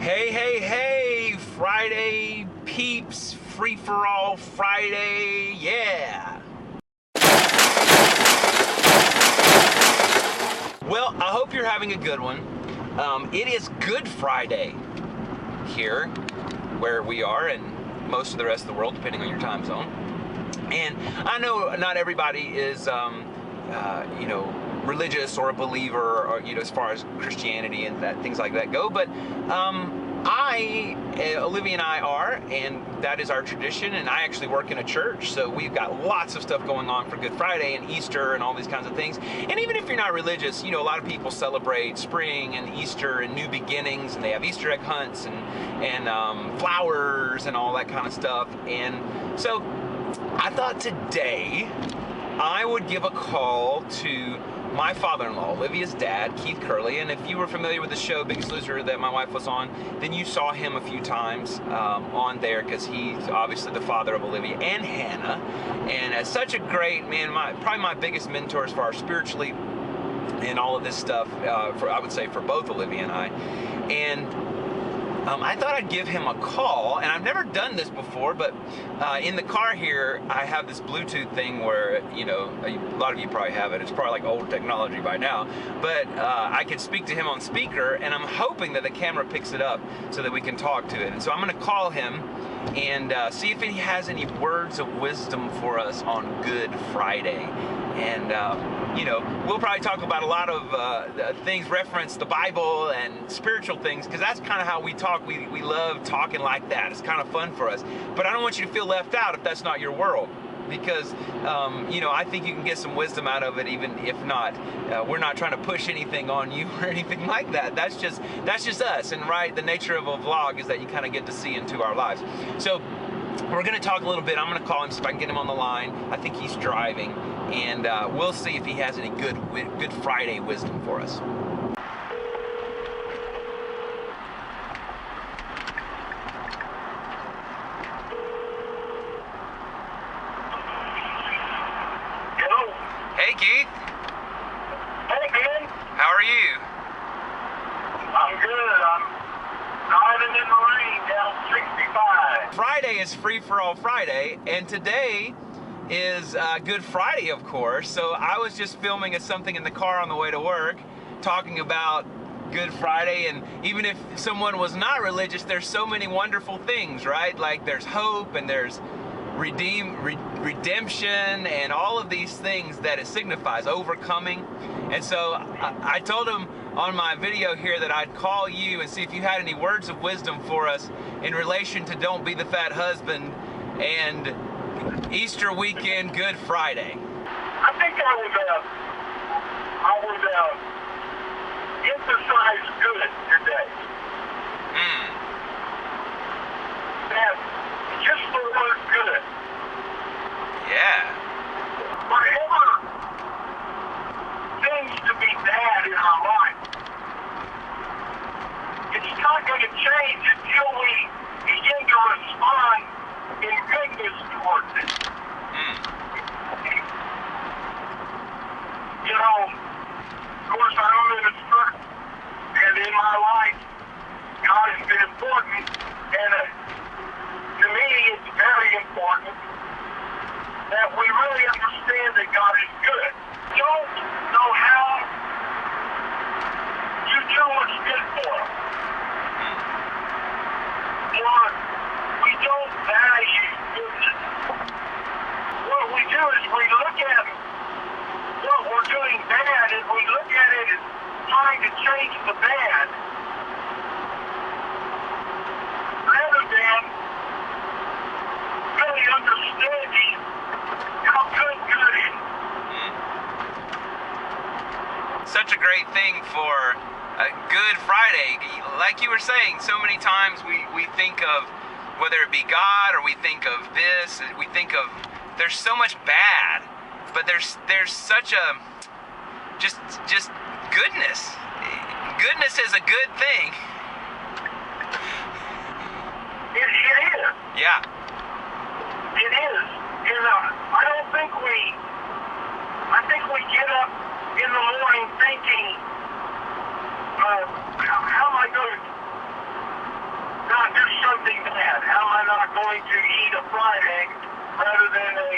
Hey, hey, hey, Friday peeps, free-for-all Friday, yeah. Well, I hope you're having a good one. It is Good Friday here where we are and most of the rest of the world, depending on your time zone. And I know not everybody is, religious or a believer, or as far as Christianity and things like that go. But Olivia and I are, and that is our tradition. And I actually work in a church, so we've got lots of stuff going on for Good Friday and Easter and all these kinds of things. And even if you're not religious, a lot of people celebrate spring and Easter and new beginnings, and they have Easter egg hunts and flowers and all that kind of stuff. And so I thought today I would give a call to my father-in-law, Olivia's dad, Keith Curley. And if you were familiar with the show Biggest Loser that my wife was on, then you saw him a few times on there, because he's obviously the father of Olivia and Hannah, and such a great man, probably my biggest mentor as far as spiritually and all of this stuff, I would say for both Olivia and I. And I thought I'd give him a call, and I've never done this before, but in the car here, I have this Bluetooth thing where, a lot of you probably have it. It's probably like old technology by now, but I can speak to him on speaker, and I'm hoping that the camera picks it up so that we can talk to it. And so I'm going to call him and see if he has any words of wisdom for us on Good Friday. And, we'll probably talk about a lot of things, reference the Bible and spiritual things, because that's kind of how we talk. We love talking like that. It's kind of fun for us. But I don't want you to feel left out if that's not your world, because, I think you can get some wisdom out of it, even if not. We're not trying to push anything on you or anything like that. That's just us. And the nature of a vlog is that you kind of get to see into our lives. So we're going to talk a little bit. I'm going to call him, see if I can get him on the line. I think he's driving, and we'll see if he has any Good Friday wisdom for us. Hello. Hey, Keith. Hey, Ben. How are you? I'm good. I'm driving in the rain down 65. Friday is Free-for-all Friday, and today is Good Friday, of course. So I was just filming something in the car on the way to work, talking about Good Friday. And even if someone was not religious, there's so many wonderful things, right? Like there's hope, and there's redemption, and all of these things that it signifies, overcoming. And so I told him on my video here that I'd call you and see if you had any words of wisdom for us in relation to Don't Be the Fat Husband and Easter weekend, Good Friday. I think I would emphasize good today. That just the word good. Yeah. Whatever seems to be bad in our life, it's not going to change until we begin to respond in goodness towards it. Of course, I don't live in church, and in my life, God has been important, and to me, it's very important that we really understand that God is good. Don't know how you do what's good for us. Or we don't value goodness. What we do is we look at what we're doing bad, and we look at it as trying to change the bad, rather than really understanding how good is. Such a great thing for Good Friday. Like you were saying, so many times we think of, whether it be God or we think of this, we think of, there's so much bad, but there's such a just goodness. Goodness is a good thing. It is. Yeah. It is. And I think we get up in the morning thinking, how am I going to going to eat a fried egg rather than a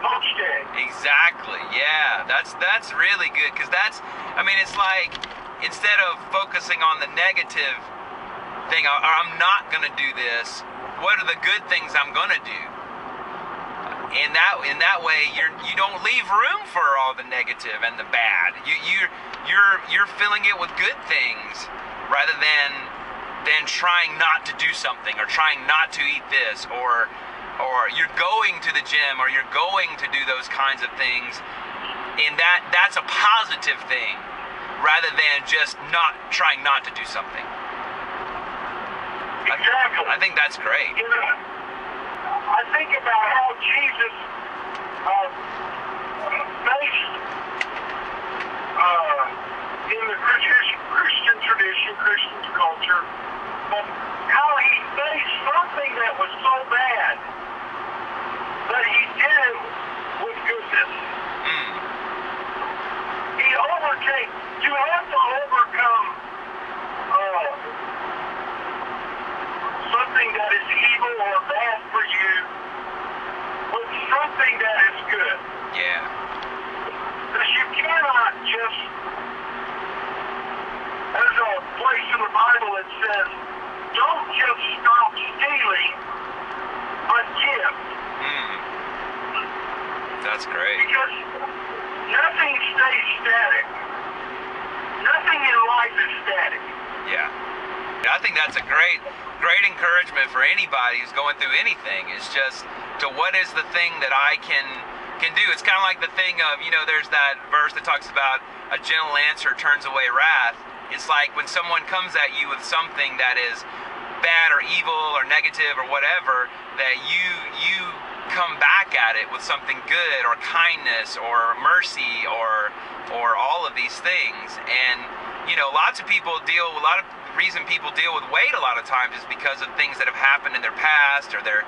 poached egg. Exactly. Yeah, that's really good, because I mean, it's like, instead of focusing on the negative thing, or I'm not gonna do this, what are the good things I'm gonna do? In that way, you don't leave room for all the negative and the bad. You're filling it with good things, rather than trying not to do something, or trying not to eat this, or you're going to the gym, or you're going to do those kinds of things, and that's a positive thing, rather than just trying not to do something. Exactly. I think that's great. You know, I think about how Jesus faced in the Christian tradition, Christian culture, but how he faced something that was so bad, but he did it with goodness. He overcame. You have to overcome something that is evil or bad for you with something that is good. Yeah. Because you cannot just, there's a place in the Bible that says, don't just stop stealing, but give. That's great. Because nothing stays static. Nothing in life is static. Yeah. I think that's a great encouragement for anybody who's going through anything. It's just, to what is the thing that I can do? It's kind of like the thing of, there's that verse that talks about a gentle answer turns away wrath. It's like when someone comes at you with something that is bad or evil or negative or whatever, that you come back at it with something good, or kindness, or mercy, or all of these things. And lots of people reason people deal with weight a lot of times is because of things that have happened in their past, or they're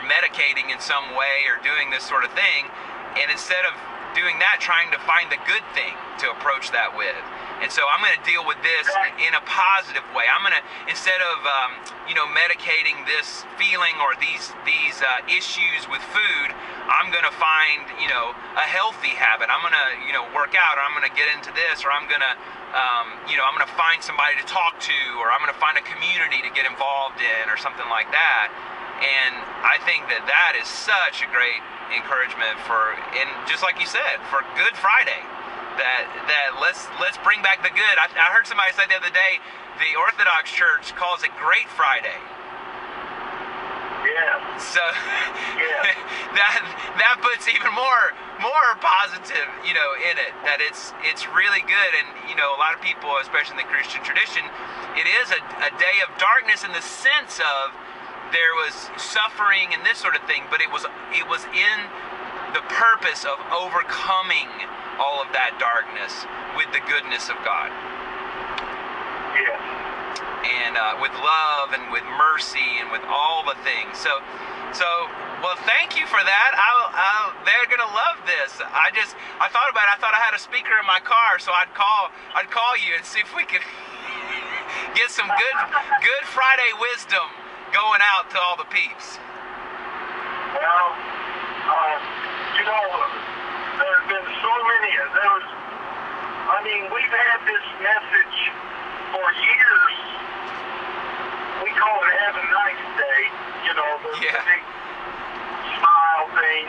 medicating in some way, or doing this sort of thing. And instead of doing that, trying to find the good thing to approach that with. And so I'm going to deal with this in a positive way. I'm going to, instead of medicating this feeling or these issues with food, I'm going to find a healthy habit. I'm going to work out, or I'm going to get into this, or I'm going to I'm going to find somebody to talk to, or I'm going to find a community to get involved in, or something like that. And I think that is such a great encouragement and just like you said, for Good Friday. That let's bring back the good. I heard somebody say the other day, the Orthodox Church calls it Great Friday. Yeah. So yeah. that puts even more positive, in it. That it's really good. And a lot of people, especially in the Christian tradition, it is a day of darkness in the sense of there was suffering and this sort of thing, but it was in the purpose of overcoming all of that darkness with the goodness of God. Yes. And with love and with mercy and with all the things. So, well, thank you for that. They're gonna love this. I thought about it. I thought I had a speaker in my car, so I'd call you and see if we could get some good Friday wisdom going out to all the peeps. Well, there's been so many. We've had this message for years. We call it Have a Nice Day, the big smile thing.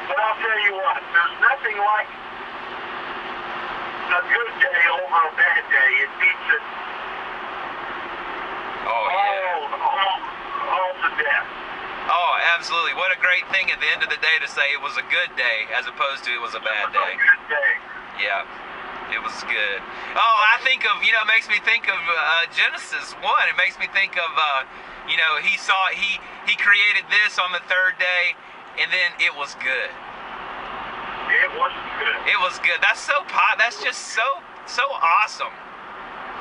But I'll tell you what, there's nothing like a good day over a bad day. It beats it all to death. Oh, absolutely. What a great thing at the end of the day to say it was a good day as opposed to it was a bad day. It was a good day. Yeah, it was good. Oh, I think of, it makes me think of Genesis 1. It makes me think of, he created this on the third day, and then it was good. It was good. It was good. That's just so awesome.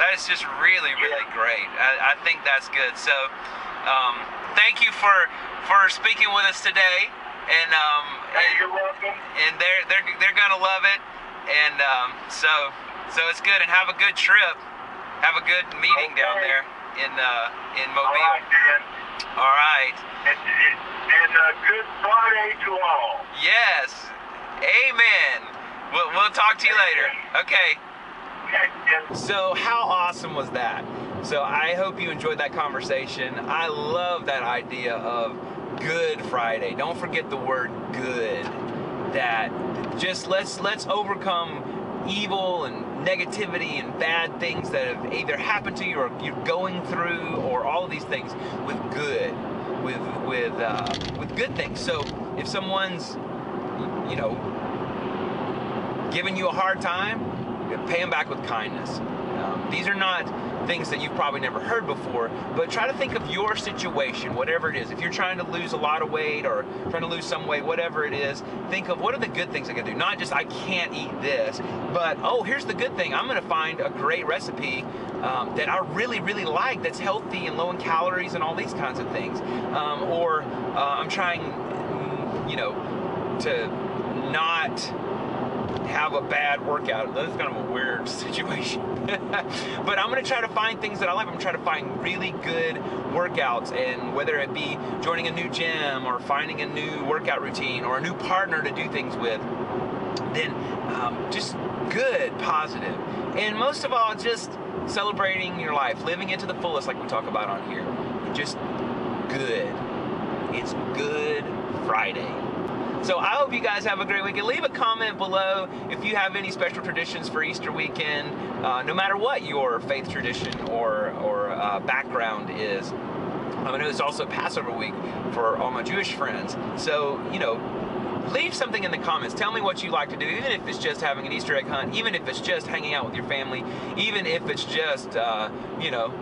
That is just really, really great. I think that's good. So, thank you for speaking with us today, and you're welcome. And they're gonna love it, and so it's good. And have a good trip. Have a good meeting down there. in All Mobile. right, Dan. All right. And good Friday to all. Yes. Amen. We'll talk to you later. Okay. So how awesome was that? So I hope you enjoyed that conversation. I love that idea of Good Friday. Don't forget the word good. That just let's overcome evil and negativity and bad things that have either happened to you or you're going through, or all of these things with good, with good things. So if someone's, you know, giving you a hard time, pay them back with kindness. These are not things that you've probably never heard before, but try to think of your situation, whatever it is. If you're trying to lose a lot of weight or trying to lose some weight, whatever it is, think of what are the good things I can do. Not just I can't eat this, but oh, here's the good thing. I'm going to find a great recipe that I really, really like, that's healthy and low in calories and all these kinds of things. Or I'm trying, you know, to not have a bad workout. That's kind of a weird situation. But I'm going to try to find things that I like. I'm going to try to find really good workouts, and whether it be joining a new gym or finding a new workout routine or a new partner to do things with, then just good, positive. And most of all, just celebrating your life, living it to the fullest like we talk about on here. Just good. It's Good Friday. So I hope you guys have a great weekend. Leave a comment below if you have any special traditions for Easter weekend, no matter what your faith tradition or background is. I know it's also Passover week for all my Jewish friends. So, you know, leave something in the comments. Tell me what you like to do, even if it's just having an Easter egg hunt, even if it's just hanging out with your family, even if it's just, you know,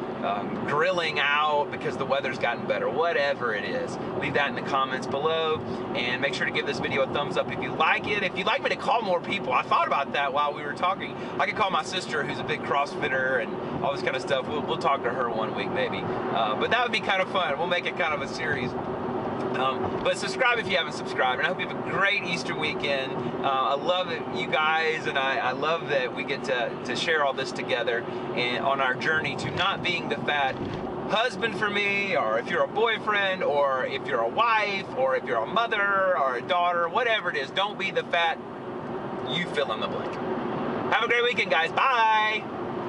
grilling out because the weather's gotten better, whatever it is. Leave that in the comments below, and make sure to give this video a thumbs up if you like it. If you'd like me to call more people, I thought about that while we were talking. I could call my sister, who's a big CrossFitter and all this kind of stuff. We'll talk to her one week maybe, but that would be kind of fun. We'll make it kind of a series. But subscribe if you haven't subscribed, and I hope you have a great Easter weekend. I love it, you guys, and I love that we get to share all this together and on our journey to not being the fat husband for me, or if you're a boyfriend, or if you're a wife, or if you're a mother or a daughter, whatever it is. Don't be the fat, you fill in the blank. Have a great weekend, guys. Bye.